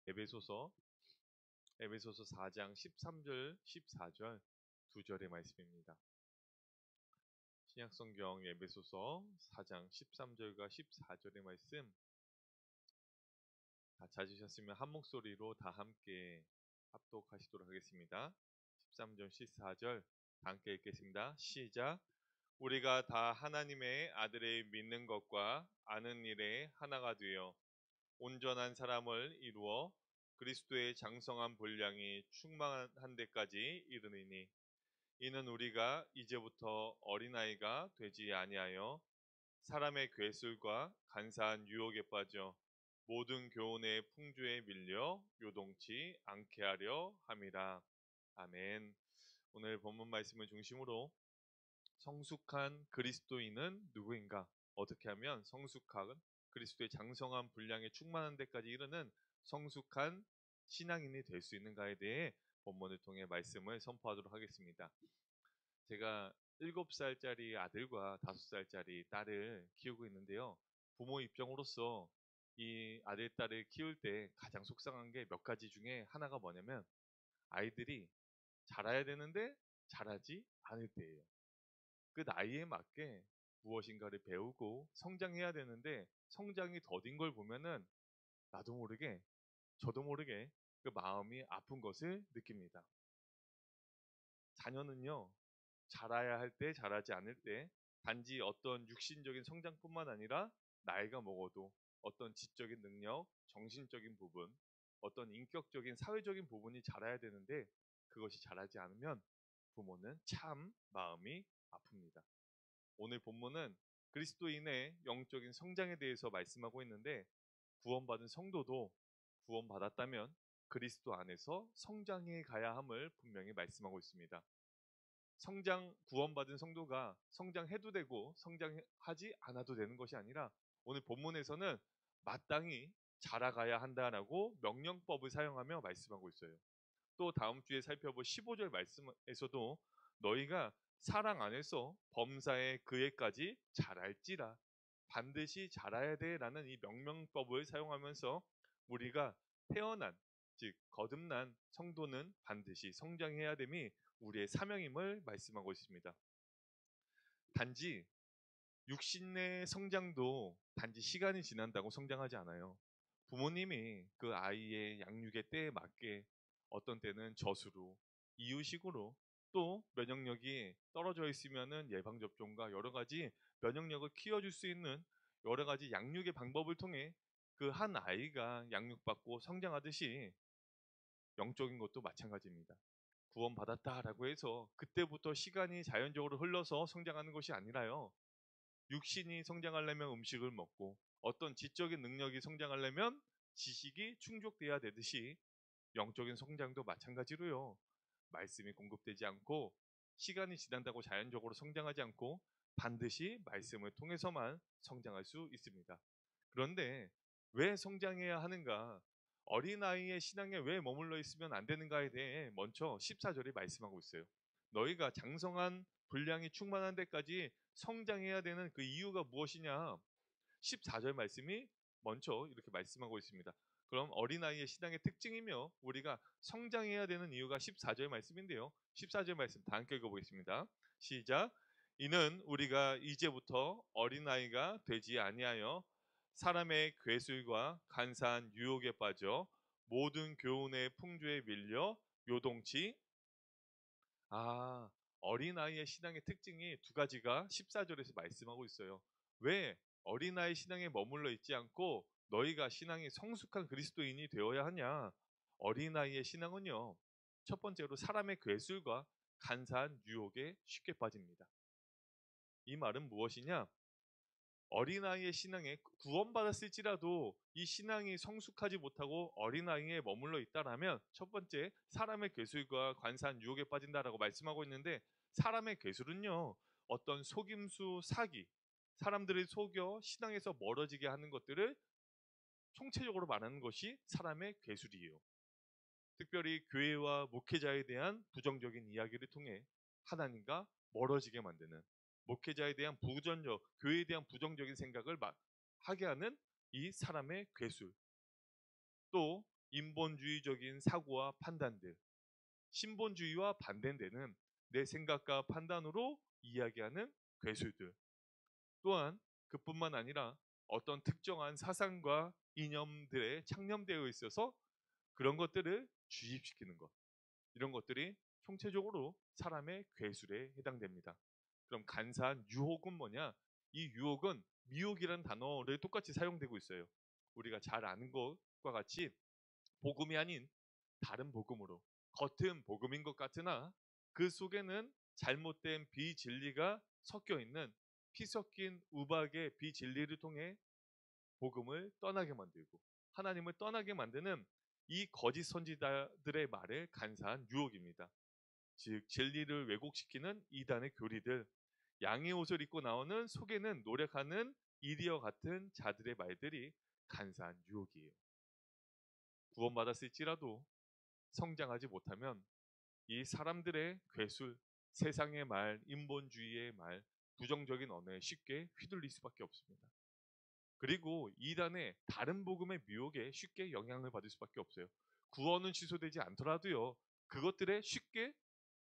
에베소서 4장 13절, 14절 두 절의 말씀입니다. 신약성경 에베소서 4장 13절과 14절의 말씀 다 찾으셨으면 한 목소리로 다 함께 합독하시도록 하겠습니다. 13절, 14절 다 함께 읽겠습니다. 시작! 우리가 다 하나님의 아들의 믿는 것과 아는 일에 하나가 되어 온전한 사람을 이루어 그리스도의 장성한 분량이 충만한 데까지 이르느니 이는 우리가 이제부터 어린아이가 되지 아니하여 사람의 괴술과 간사한 유혹에 빠져 모든 교훈의 풍조에 밀려 요동치 않게 하려 함이라. 아멘. 오늘 본문 말씀을 중심으로 성숙한 그리스도인은 누구인가? 어떻게 하면 성숙한 그리스도의 장성한 분량에 충만한 데까지 이르는 성숙한 신앙인이 될 수 있는가에 대해 본문을 통해 말씀을 선포하도록 하겠습니다. 제가 7살짜리 아들과 5살짜리 딸을 키우고 있는데요. 부모 입장으로서 이 아들, 딸을 키울 때 가장 속상한 게 몇 가지 중에 하나가 뭐냐면 아이들이 잘해야 되는데 잘하지 않을 때예요. 그 나이에 맞게 무엇인가를 배우고 성장해야 되는데 성장이 더딘 걸 보면은 나도 모르게 저도 모르게 그 마음이 아픈 것을 느낍니다. 자녀는요, 자라야 할 때 자라지 않을 때 단지 어떤 육신적인 성장뿐만 아니라 나이가 먹어도 어떤 지적인 능력, 정신적인 부분, 어떤 인격적인 사회적인 부분이 자라야 되는데 그것이 자라지 않으면 부모는 참 마음이 아픕니다. 오늘 본문은 그리스도인의 영적인 성장에 대해서 말씀하고 있는데 구원받은 성도도 구원받았다면 그리스도 안에서 성장해 가야 함을 분명히 말씀하고 있습니다. 구원받은 성도가 성장해도 되고 성장하지 않아도 되는 것이 아니라 오늘 본문에서는 마땅히 자라가야 한다라고 명령법을 사용하며 말씀하고 있어요. 또 다음 주에 살펴볼 15절 말씀에서도 너희가 사랑 안에서 범사의 그에까지 자랄지라 반드시 자라야 돼라는 이 명령법을 사용하면서 우리가 태어난 즉 거듭난 성도는 반드시 성장해야 됨이 우리의 사명임을 말씀하고 있습니다. 단지 육신의 성장도 단지 시간이 지난다고 성장하지 않아요. 부모님이 그 아이의 양육의 때에 맞게 어떤 때는 젖으로, 이유식으로 또 면역력이 떨어져 있으면은 예방접종과 여러 가지 면역력을 키워줄 수 있는 여러 가지 양육의 방법을 통해 그 한 아이가 양육받고 성장하듯이 영적인 것도 마찬가지입니다. 구원받았다라고 해서 그때부터 시간이 자연적으로 흘러서 성장하는 것이 아니라요. 육신이 성장하려면 음식을 먹고 어떤 지적인 능력이 성장하려면 지식이 충족돼야 되듯이 영적인 성장도 마찬가지로요. 말씀이 공급되지 않고 시간이 지난다고 자연적으로 성장하지 않고 반드시 말씀을 통해서만 성장할 수 있습니다. 그런데 왜 성장해야 하는가? 어린아이의 신앙에 왜 머물러 있으면 안 되는가에 대해 먼저 14절이 말씀하고 있어요. 너희가 장성한 분량이 충만한 데까지 성장해야 되는 그 이유가 무엇이냐? 14절 말씀이 먼저 이렇게 말씀하고 있습니다. 그럼 어린아이의 신앙의 특징이며 우리가 성장해야 되는 이유가 14절 말씀인데요. 14절 말씀 다 함께 읽어보겠습니다. 시작! 이는 우리가 이제부터 어린아이가 되지 아니하여 사람의 괴술과 간사한 유혹에 빠져 모든 교훈의 풍조에 밀려 요동치 어린아이의 신앙의 특징이 두 가지가 14절에서 말씀하고 있어요. 왜 어린아이 신앙에 머물러 있지 않고 너희가 신앙이 성숙한 그리스도인이 되어야 하냐? 어린아이의 신앙은요. 첫 번째로 사람의 괴술과 간사한 유혹에 쉽게 빠집니다. 이 말은 무엇이냐? 어린아이의 신앙에 구원받았을지라도 이 신앙이 성숙하지 못하고 어린아이에 머물러 있다라면 첫 번째 사람의 괴술과 관사한 유혹에 빠진다라고 말씀하고 있는데 사람의 괴술은요 어떤 속임수 사기 사람들을 속여 신앙에서 멀어지게 하는 것들을 총체적으로 말하는 것이 사람의 괴술이에요. 특별히 교회와 목회자에 대한 부정적인 이야기를 통해 하나님과 멀어지게 만드는 목회자에 대한 교회에 대한 부정적인 생각을 하게 하는 이 사람의 괴술. 또 인본주의적인 사고와 판단들, 신본주의와 반대되는 내 생각과 판단으로 이야기하는 괴수들, 또한 그뿐만 아니라 어떤 특정한 사상과 이념들에 창념되어 있어서 그런 것들을 주입시키는 것, 이런 것들이 총체적으로 사람의 괴술에 해당됩니다. 그럼 간사한 유혹은 뭐냐? 이 유혹은 미혹이라는 단어를 똑같이 사용되고 있어요. 우리가 잘 아는 것과 같이 복음이 아닌 다른 복음으로, 겉은 복음인 것 같으나 그 속에는 잘못된 비진리가 섞여 있는 피 섞인 우박의 비진리를 통해 복음을 떠나게 만들고 하나님을 떠나게 만드는 이 거짓 선지자들의 말을 간사한 유혹입니다. 즉 진리를 왜곡시키는 이단의 교리들, 양의 옷을 입고 나오는 속에는 노력하는 이리와 같은 자들의 말들이 간사한 유혹이에요. 구원받았을지라도 성장하지 못하면 이 사람들의 괴술, 세상의 말, 인본주의의 말, 부정적인 언어에 쉽게 휘둘릴 수밖에 없습니다. 그리고 이단의 다른 복음의 미혹에 쉽게 영향을 받을 수밖에 없어요. 구원은 취소되지 않더라도요. 그것들에 쉽게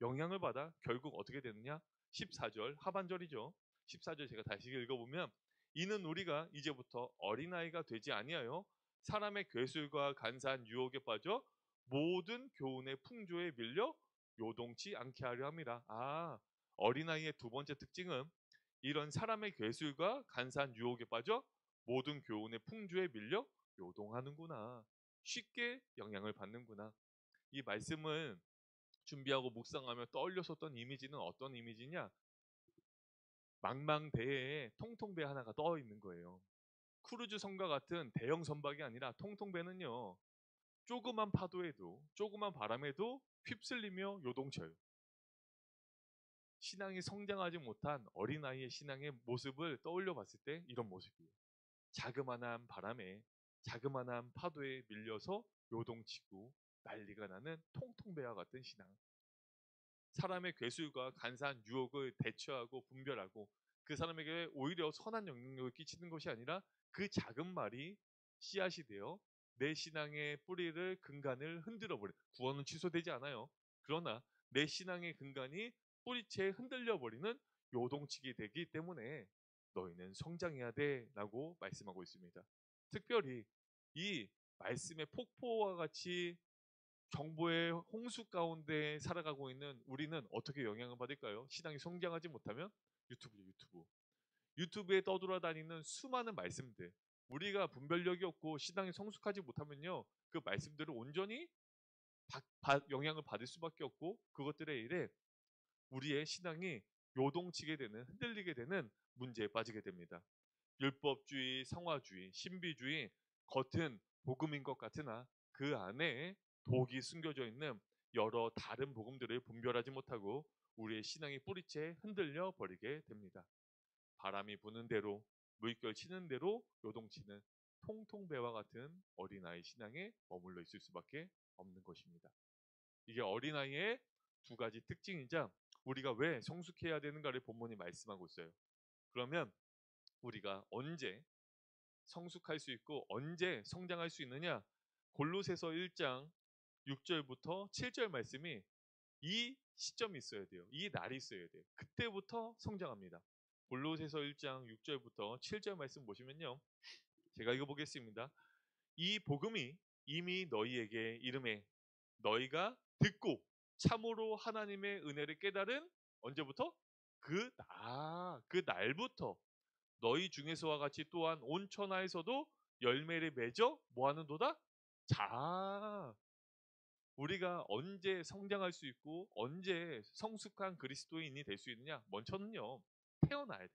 영향을 받아 결국 어떻게 되느냐? 14절 하반절이죠. 14절 제가 다시 읽어보면 이는 우리가 이제부터 어린아이가 되지 아니하여 사람의 괴술과 간사한 유혹에 빠져 모든 교훈의 풍조에 밀려 요동치 않게 하려 함이라. 어린아이의 두 번째 특징은 이런 사람의 괴술과 간사한 유혹에 빠져 모든 교훈의 풍조에 밀려 요동하는구나. 쉽게 영향을 받는구나. 이 말씀을 준비하고 묵상하며 떠올렸었던 이미지는 어떤 이미지냐? 망망대해에 통통배 하나가 떠 있는 거예요. 크루즈 선과 같은 대형 선박이 아니라 통통배는요. 조그만 파도에도 조그만 바람에도 휩쓸리며 요동쳐요. 신앙이 성장하지 못한 어린아이의 신앙의 모습을 떠올려 봤을 때 이런 모습이에요. 자그마한 바람에 자그마한 파도에 밀려서 요동치고 난리가 나는 통통배와 같은 신앙. 사람의 괴술과 간사한 유혹을 대처하고 분별하고 그 사람에게 오히려 선한 영향력을 끼치는 것이 아니라 그 작은 말이 씨앗이 되어 내 신앙의 뿌리를 근간을 흔들어 버려. 구원은 취소되지 않아요. 그러나 내 신앙의 근간이 뿌리채 흔들려 버리는 요동치게 되기 때문에 너희는 성장해야 돼라고 말씀하고 있습니다. 특별히 이 말씀의 폭포와 같이 정보의 홍수 가운데 살아가고 있는 우리는 어떻게 영향을 받을까요? 신앙이 성장하지 못하면 유튜브에 떠돌아다니는 수많은 말씀들, 우리가 분별력이 없고 신앙이 성숙하지 못하면요 그 말씀들을 온전히 영향을 받을 수밖에 없고 그것들에 의해 우리의 신앙이 요동치게 되는, 흔들리게 되는 문제에 빠지게 됩니다. 율법주의, 성화주의, 신비주의, 겉은 복음인 것 같으나 그 안에 독이 숨겨져 있는 여러 다른 복음들을 분별하지 못하고 우리의 신앙이 뿌리채 흔들려 버리게 됩니다. 바람이 부는 대로, 물결 치는 대로 요동치는 통통배와 같은 어린아이 신앙에 머물러 있을 수밖에 없는 것입니다. 이게 어린아이의 두 가지 특징이자 우리가 왜 성숙해야 되는가를 본문이 말씀하고 있어요. 그러면 우리가 언제 성숙할 수 있고 언제 성장할 수 있느냐? 골로새서 1장 6절부터 7절 말씀이 이 시점이 있어야 돼요. 이 날이 있어야 돼요. 그때부터 성장합니다. 골로새서 1장 6절부터 7절 말씀 보시면요. 제가 읽어보겠습니다. 이 복음이 이미 너희에게 이름에 너희가 듣고 참으로 하나님의 은혜를 깨달은 언제부터? 그 날부터 너희 중에서와 같이 또한 온 천하에서도 열매를 맺어 뭐하는도다? 자, 우리가 언제 성장할 수 있고 언제 성숙한 그리스도인이 될 수 있느냐? 먼저는요 태어나야 돼.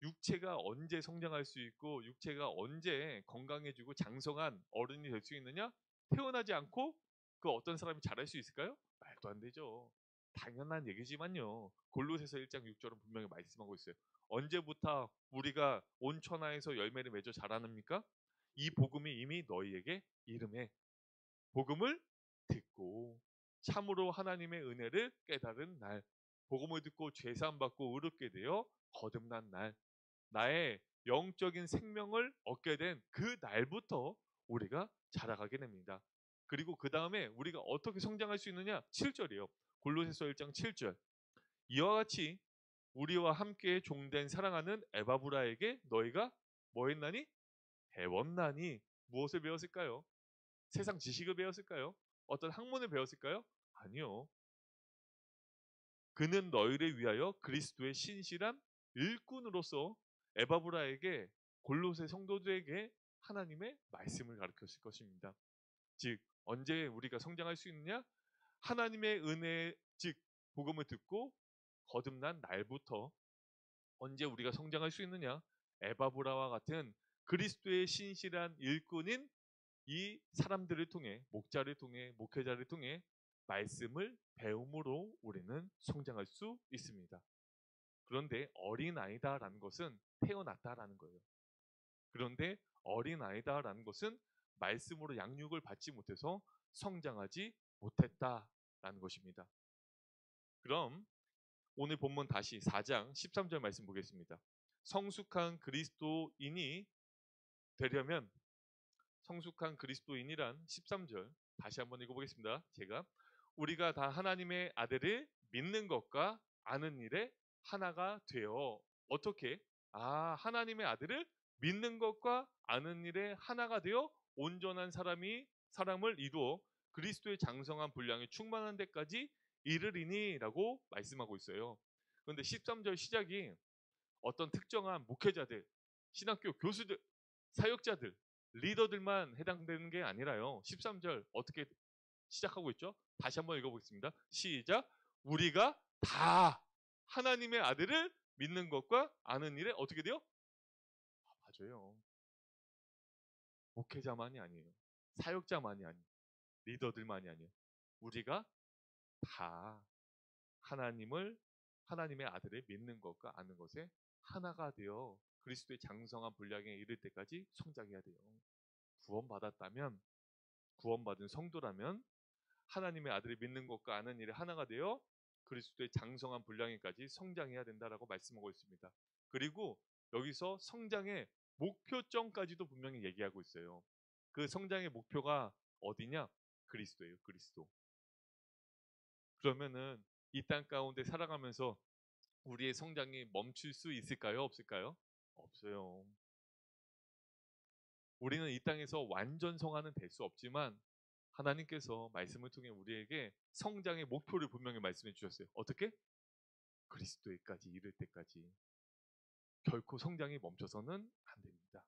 육체가 언제 성장할 수 있고 육체가 언제 건강해지고 장성한 어른이 될 수 있느냐? 태어나지 않고 그 어떤 사람이 잘할 수 있을까요? 말도 안 되죠. 당연한 얘기지만요. 골로새서 1장 6절은 분명히 말씀하고 있어요. 언제부터 우리가 온 천하에서 열매를 맺어 자라납니까? 이 복음이 이미 너희에게 이름에 복음을 듣고 참으로 하나님의 은혜를 깨달은 날, 복음을 듣고 죄사함 받고 의롭게 되어 거듭난 날, 나의 영적인 생명을 얻게 된 그 날부터 우리가 자라가게 됩니다. 그리고 그 다음에 우리가 어떻게 성장할 수 있느냐? 7절이에요. 골로새서 1장 7절. 이와 같이 우리와 함께 종된 사랑하는 에바브라에게 너희가 뭐 했나니? 배웠나니. 무엇을 배웠을까요? 세상 지식을 배웠을까요? 어떤 학문을 배웠을까요? 아니요. 그는 너희를 위하여 그리스도의 신실한 일꾼으로서 에바브라에게 골로새 성도들에게 하나님의 말씀을 가르쳤을 것입니다. 즉 언제 우리가 성장할 수 있느냐? 하나님의 은혜 즉 복음을 듣고 거듭난 날부터. 언제 우리가 성장할 수 있느냐? 에바브라와 같은 그리스도의 신실한 일꾼인 이 사람들을 통해, 목자를 통해, 목회자를 통해 말씀을 배움으로 우리는 성장할 수 있습니다. 그런데 어린아이다라는 것은 태어났다라는 거예요. 그런데 어린아이다라는 것은 말씀으로 양육을 받지 못해서 성장하지 못했다라는 것입니다. 그럼 오늘 본문 다시 4장 13절 말씀 보겠습니다. 성숙한 그리스도인이 되려면, 성숙한 그리스도인이란 13절 다시 한번 읽어보겠습니다. 제가 우리가 다 하나님의 아들을 믿는 것과 아는 일에 하나가 되어. 어떻게? 하나님의 아들을 믿는 것과 아는 일에 하나가 되어 온전한 사람을 이루어 그리스도의 장성한 분량에 충만한 데까지 이르리니라고 말씀하고 있어요. 그런데 13절 시작이 어떤 특정한 목회자들, 신학교 교수들, 사역자들, 리더들만 해당되는 게 아니라요. 13절 어떻게 시작하고 있죠? 다시 한번 읽어보겠습니다. 시작. 우리가 다 하나님의 아들을 믿는 것과 아는 일에 어떻게 돼요? 맞아요. 목회자만이 아니에요. 사역자만이 아니에요. 리더들만이 아니에요. 우리가 다 하나님의 아들을 믿는 것과 아는 것에 하나가 되어 그리스도의 장성한 분량에 이를 때까지 성장해야 돼요. 구원받았다면, 구원받은 성도라면 하나님의 아들을 믿는 것과 아는 일에 하나가 되어 그리스도의 장성한 분량에까지 성장해야 된다라고 말씀하고 있습니다. 그리고 여기서 성장의 목표점까지도 분명히 얘기하고 있어요. 그 성장의 목표가 어디냐? 그리스도예요. 그리스도. 그러면은 이 땅 가운데 살아가면서 우리의 성장이 멈출 수 있을까요? 없을까요? 없어요. 우리는 이 땅에서 완전 성화는 될 수 없지만 하나님께서 말씀을 통해 우리에게 성장의 목표를 분명히 말씀해 주셨어요. 어떻게? 그리스도에까지 이를 때까지. 결코 성장이 멈춰서는 안 됩니다.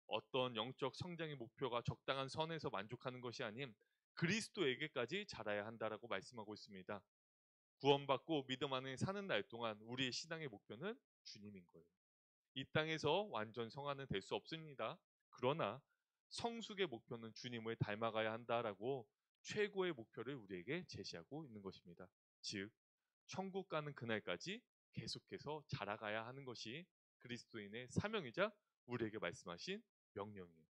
어떤 영적 성장의 목표가 적당한 선에서 만족하는 것이 아닌 그리스도에게까지 자라야 한다라고 말씀하고 있습니다. 구원받고 믿음 안에 사는 날 동안 우리의 신앙의 목표는 주님인 거예요. 이 땅에서 완전 성화는 될 수 없습니다. 그러나 성숙의 목표는 주님을 닮아가야 한다라고 최고의 목표를 우리에게 제시하고 있는 것입니다. 즉 천국 가는 그날까지 계속해서 자라가야 하는 것이 그리스도인의 사명이자 우리에게 말씀하신 명령이에요.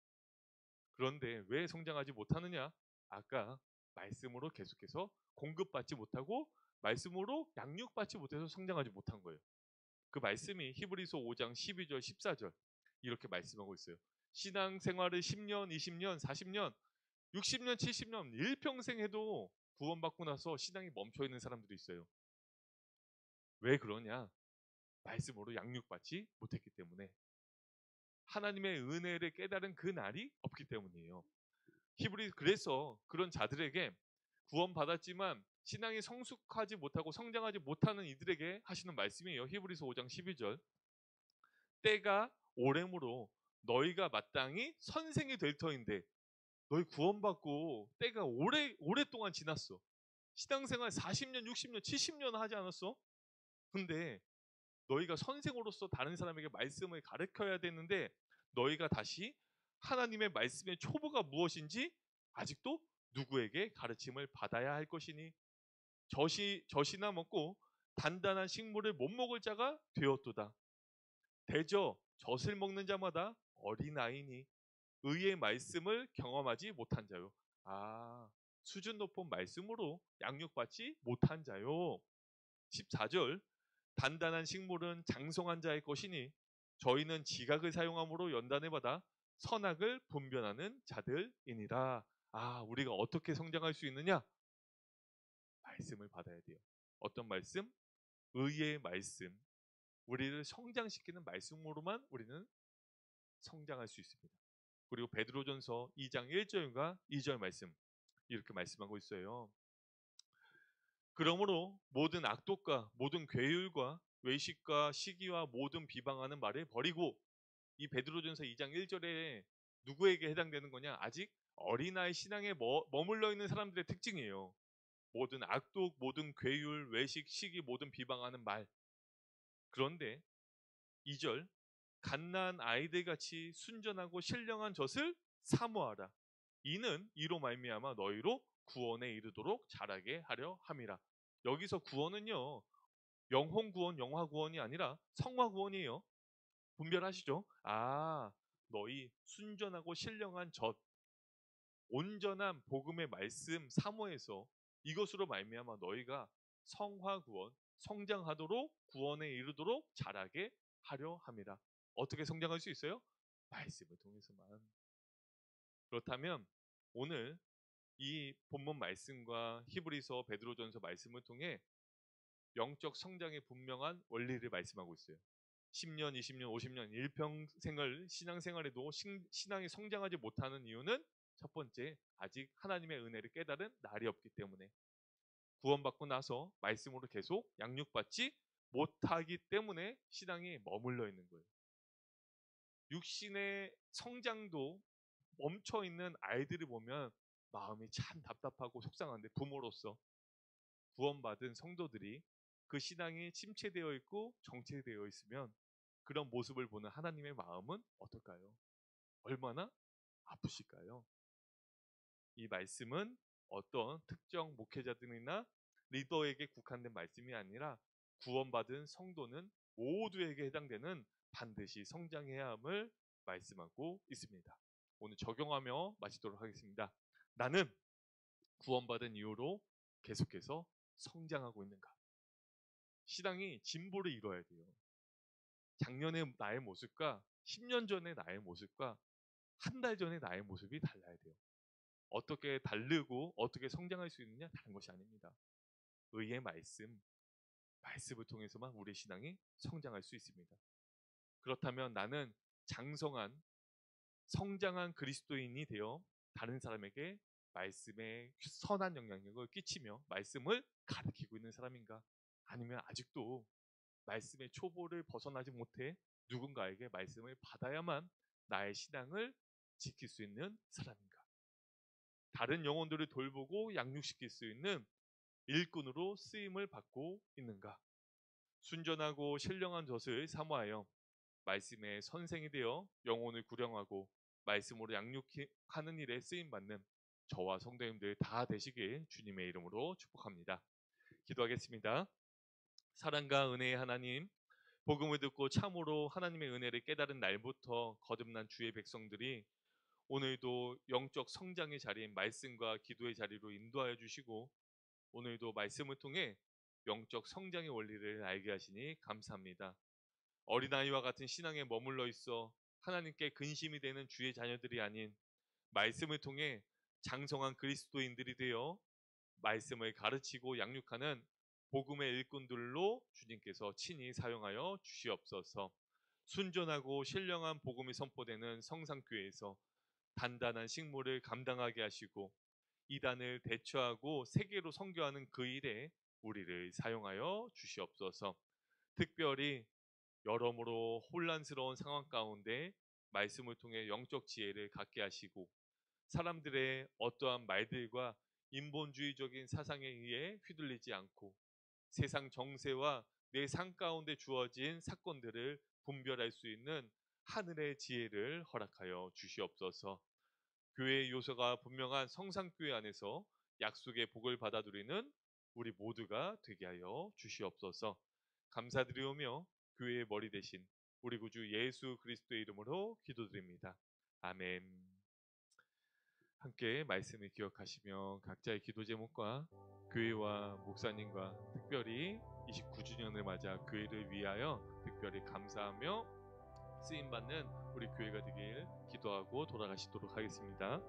그런데 왜 성장하지 못하느냐? 아까 말씀으로 계속해서 공급받지 못하고 말씀으로 양육받지 못해서 성장하지 못한 거예요. 그 말씀이 히브리서 5장 12절 14절 이렇게 말씀하고 있어요. 신앙생활을 10년, 20년, 40년, 60년, 70년 일평생 해도 구원받고 나서 신앙이 멈춰있는 사람들이 있어요. 왜 그러냐? 말씀으로 양육받지 못했기 때문에, 하나님의 은혜를 깨달은 그 날이 없기 때문이에요. 그래서 그런 자들에게, 구원받았지만 신앙이 성숙하지 못하고 성장하지 못하는 이들에게 하시는 말씀이에요. 히브리서 5장 12절. 때가 오래므로 너희가 마땅히 선생이 될 터인데, 너희 구원받고 때가 오랫동안 지났어. 신앙생활 40년, 60년, 70년 하지 않았어? 근데 너희가 선생으로서 다른 사람에게 말씀을 가르쳐야 되는데 너희가 다시 하나님의 말씀의 초보가 무엇인지 아직도 누구에게 가르침을 받아야 할 것이니 젖이나 먹고 단단한 식물을 못 먹을 자가 되었도다. 대저 젖을 먹는 자마다 어린아이니 의의 말씀을 경험하지 못한 자요. 수준 높은 말씀으로 양육받지 못한 자요. 14절. 단단한 식물은 장성한 자의 것이니 저희는 지각을 사용함으로 연단을 받아 선악을 분별하는 자들이니라. 아, 우리가 어떻게 성장할 수 있느냐? 말씀을 받아야 돼요. 어떤 말씀? 의의 말씀. 우리를 성장시키는 말씀으로만 우리는 성장할 수 있습니다. 그리고 베드로전서 2장 1절과 2절 말씀 이렇게 말씀하고 있어요. 그러므로 모든 악독과 모든 괴율과 외식과 시기와 모든 비방하는 말을 버리고, 이 베드로전서 2장 1절에 누구에게 해당되는 거냐? 아직 어린아이 신앙에 머물러 있는 사람들의 특징이에요. 모든 악독, 모든 괴율, 외식, 시기, 모든 비방하는 말. 그런데 2절, 갓난 아이들 같이 순전하고 신령한 젖을 사모하라. 이는 이로 말미암아 너희로 구원에 이르도록 자라게 하려 함이라. 여기서 구원은요, 영혼 구원, 영화 구원이 아니라 성화 구원이에요. 분별하시죠? 아, 너희 순전하고 신령한 젖, 온전한 복음의 말씀 사모해서 이것으로 말미암아 너희가 성화 구원, 성장하도록 구원에 이르도록 자라게 하려 함이라. 어떻게 성장할 수 있어요? 말씀을 통해서만. 그렇다면 오늘 이 본문 말씀과 히브리서 베드로전서 말씀을 통해 영적 성장의 분명한 원리를 말씀하고 있어요. 10년, 20년, 50년, 일평생을 신앙생활에도 신앙이 성장하지 못하는 이유는 첫 번째, 아직 하나님의 은혜를 깨달은 날이 없기 때문에, 구원받고 나서 말씀으로 계속 양육받지 못하기 때문에 신앙이 머물러 있는 거예요. 육신의 성장도 멈춰 있는 아이들을 보면 마음이 참 답답하고 속상한데, 부모로서 구원받은 성도들이 그 신앙이 침체되어 있고 정체되어 있으면 그런 모습을 보는 하나님의 마음은 어떨까요? 얼마나 아프실까요? 이 말씀은 어떤 특정 목회자들이나 리더에게 국한된 말씀이 아니라 구원받은 성도는 모두에게 해당되는 반드시 성장해야 함을 말씀하고 있습니다. 오늘 적용하며 마치도록 하겠습니다. 나는 구원받은 이후로 계속해서 성장하고 있는가? 신앙이 진보를 이뤄야 돼요. 작년의 나의 모습과 10년 전의 나의 모습과 한 달 전의 나의 모습이 달라야 돼요. 어떻게 다르고 어떻게 성장할 수 있느냐? 다른 것이 아닙니다. 의의 말씀을 통해서만 우리 신앙이 성장할 수 있습니다. 그렇다면 나는 장성한 성장한 그리스도인이 되어 다른 사람에게 말씀에 선한 영향력을 끼치며 말씀을 가르치고 있는 사람인가? 아니면 아직도 말씀의 초보를 벗어나지 못해 누군가에게 말씀을 받아야만 나의 신앙을 지킬 수 있는 사람인가? 다른 영혼들을 돌보고 양육시킬 수 있는 일꾼으로 쓰임을 받고 있는가? 순전하고 신령한 젖을 사모하여 말씀의 선생이 되어 영혼을 구령하고 말씀으로 양육하는 일에 쓰임받는 저와 성도님들 다 되시길 주님의 이름으로 축복합니다. 기도하겠습니다. 사랑과 은혜의 하나님, 복음을 듣고 참으로 하나님의 은혜를 깨달은 날부터 거듭난 주의 백성들이 오늘도 영적 성장의 자리인 말씀과 기도의 자리로 인도하여 주시고, 오늘도 말씀을 통해 영적 성장의 원리를 알게 하시니 감사합니다. 어린아이와 같은 신앙에 머물러 있어 하나님께 근심이 되는 주의 자녀들이 아닌 말씀을 통해 장성한 그리스도인들이 되어 말씀을 가르치고 양육하는 복음의 일꾼들로 주님께서 친히 사용하여 주시옵소서. 순전하고 신령한 복음이 선포되는 성상교회에서 단단한 식물을 감당하게 하시고 이단을 대처하고 세계로 선교하는 그 일에 우리를 사용하여 주시옵소서. 특별히 여러모로 혼란스러운 상황 가운데 말씀을 통해 영적 지혜를 갖게 하시고 사람들의 어떠한 말들과 인본주의적인 사상에 의해 휘둘리지 않고 세상 정세와 내 삶 가운데 주어진 사건들을 분별할 수 있는 하늘의 지혜를 허락하여 주시옵소서. 교회의 요소가 분명한 성상교회 안에서 약속의 복을 받아 누리는 우리 모두가 되게 하여 주시옵소서. 감사드리오며 교회의 머리 대신 우리 구주 예수 그리스도의 이름으로 기도드립니다. 아멘. 함께 말씀을 기억하시며 각자의 기도 제목과 교회와 목사님과 특별히 29주년을 맞아 교회를 위하여 특별히 감사하며 쓰임 받는 우리 교회가 되길 기도하고 돌아가시도록 하겠습니다.